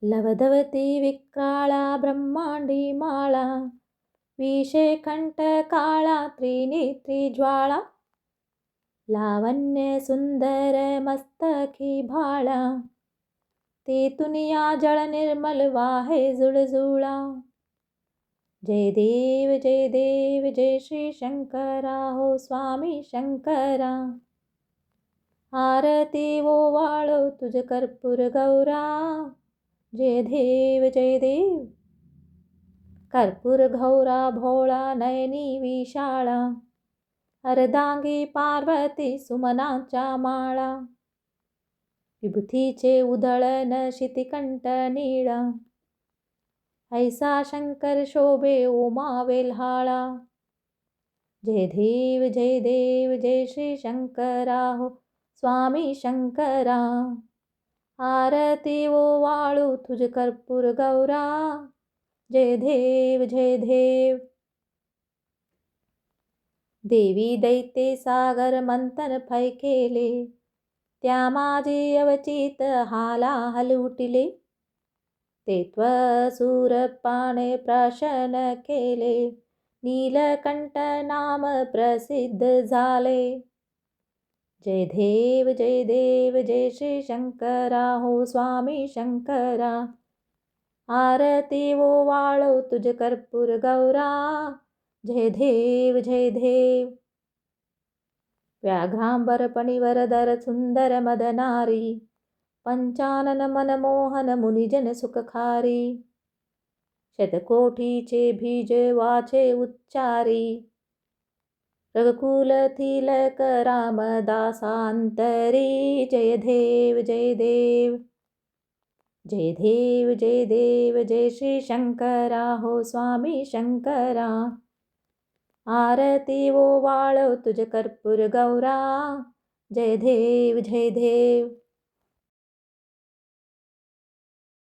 लवधवती विक्राळा ब्रह्मांडी माळा, विषेकंठ काळा त्रिनेत्री ज्वाळा, लावण्य सुंदर मस्तकी भाळा, तेतुनिया जळ निर्मल वाहे जुळजुळा. जय देव जय श्री शंकरा हो स्वामी शंकरा. आरती ओवाळो तुझ कर्पूर गौरा. जय देव कर्पूर गौरा भोळा नयनी विशाळा, अर्धांगी पार्वती सुमनाच्या माळा, विभूतीचे उधळण शितिकंठ नीळा, ऐसा शंकर शोभे उमा वेल्हाळा. जय देव जय श्री शंकरा हो स्वामी शंकरा. आरती ओवाळू तुझ कर्पूर गौरा. जय देव देवी दैत्ये सागर मंथन फैकेले, त्या माझे अवचित हालाहल उठिले, ते त्वसूरपाने प्राशन केले, नीलकंठ नाम प्रसिद्ध झाले. जय देव जय श्री शंकरा हो स्वामी शंकरा. आरती ओवाळो तुझ कर्पूर गौरा. जय देव व्याघ्रांबर पणिवरधर सुंदर मदनारी, पंचानन मनमोहन मुनिजन सुखखारी, शतकोटीचे बीज वाचे उच्चारी, रघुकुल तिलक रामदासांतरी. जय देव जय श्री शंकरा हो स्वामी शंकरा. आरती ओवाळो तुझ कर्पूर गौरा. जय देव